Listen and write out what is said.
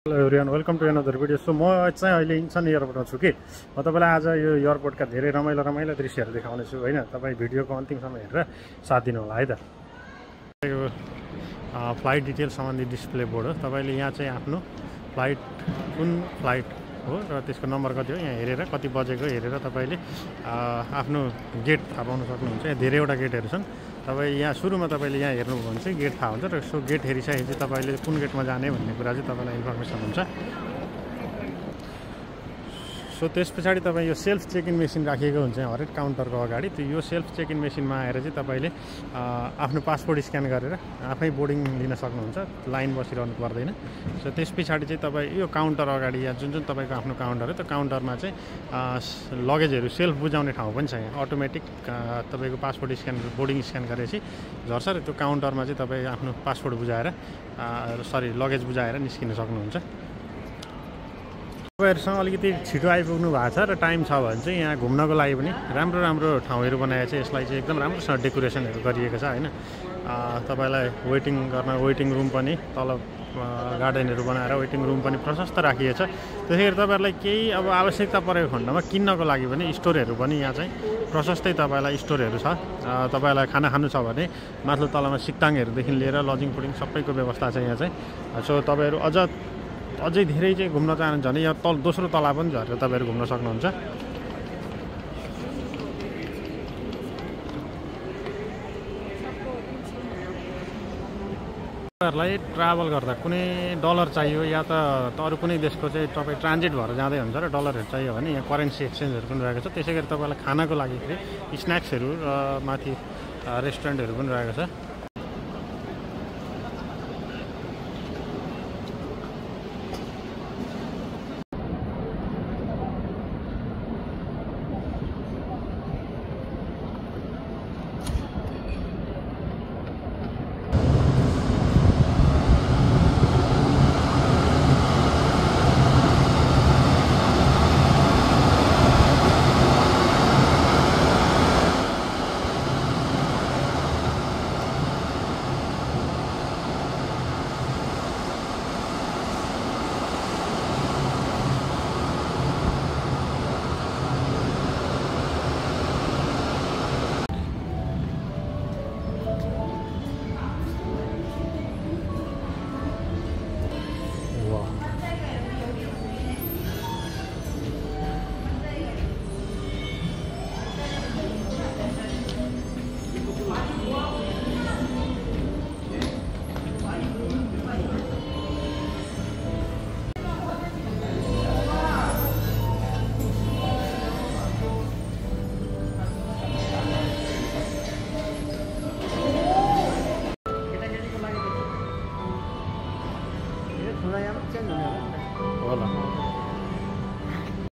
Hello everyone, welcome to another video. So म चाहिँ अहिले इन्सन एयरपोर्टमा छु कि म तपाईँलाई आज यो एयरपोर्टका धेरै रमाइलो दृश्यहरू देखाउने छु होइन। तपाईँ भिडियोको अन्तिमसम्म हेरेर साथ दिनु होला है त। यो फ्लाइट डिटेल सम्बन्धी डिस्प्ले बोर्ड हो। तपाईँले यहाँ चाहिँ आफ्नो फ्लाइट कुन फ्लाइट हो र त्यसको नम्बर कति हो यहाँ हेरेर कति बजेको हेरेर तपाईँले आफ्नो गेट थाहा पाउन सक्नुहुन्छ। यहाँ धेरैवटा गेटहरू छन्। तपाईँ यहाँ सुरुमा तपाईँले यहाँ हेर्नुभयो भने चाहिँ गेट थाहा हुन्छ र सो गेट हेरिसकेपछि तपाईँले कुन गेटमा जाने भन्ने कुरा चाहिँ तपाईँलाई इन्फर्मेसन हुन्छ। सो त्यस पछाडि तपाईँ यो सेल्फ चेक इन मेसिन राखिएको हुन्छ हरेक काउन्टरको अगाडि। त्यो यो सेल्फ चेक इन मेसिनमा आएर चाहिँ तपाईँले आफ्नो पासपोर्ट स्क्यान गरेर आफै बोर्डिङ लिन सक्नुहुन्छ, लाइन बसिरहनु पर्दैन। सो त्यस पछाडि चाहिँ तपाईँ यो काउन्टर अगाडि या जुन तपाईँको आफ्नो काउन्टर हो त्यो काउन्टरमा चाहिँ लगेजहरू सेल्फ बुझाउने ठाउँ पनि छ। यहाँ अटोमेटिक तपाईँको पासपोर्ट स्क्यान बोर्डिङ स्क्यान गरेपछि झर्छ र त्यो काउन्टरमा चाहिँ तपाईँ आफ्नो पासपोर्ट बुझाएर लगेज बुझाएर निस्किन सक्नुहुन्छ। तपाईँहरूसँग अलिकति छिटो आइपुग्नु भएको छ र टाइम छ भने चाहिँ यहाँ घुम्नको लागि पनि राम्रो ठाउँहरू बनाएको छ। यसलाई चाहिँ एकदम राम्रोसँग डेकोरेसनहरू गरिएको छ होइन। तपाईँलाई वेटिङ रुम पनि तल गार्डनहरू बनाएर वेटिङ रुम पनि प्रशस्त राखिएको छ। त्यसै गरी तपाईँहरूलाई केही अब आवश्यकता परेको खण्डमा किन्नको लागि पनि स्टोरहरू पनि यहाँ चाहिँ प्रशस्तै तपाईँलाई स्टोरहरू छ। तपाईँलाई खाना खानु छ भने माथिल्लो तलमा सिक्ताङहरूदेखि लिएर लजिङ फुडिङ सबैको व्यवस्था छ यहाँ चाहिँ। सो तपाईँहरू अझै धेरै चाहिँ घुम्न चाहनुहुन्छ भने यहाँ दोस्रो तला पनि झरेर तपाईँहरू घुम्न सक्नुहुन्छ। तपाईँहरूलाई ट्राभल गर्दा कुनै डलर चाहियो या त अरू कुनै देशको चाहिँ तपाईँ ट्रान्जिट भएर जाँदै हुन्छ र डलरहरू चाहियो भने यहाँ करेन्सी एक्सचेन्जहरू पनि रहेको छ। त्यसै गरी तपाईँलाई खानाको लागि स्न्याक्सहरू र माथि रेस्टुरेन्टहरू पनि रहेको छ। होला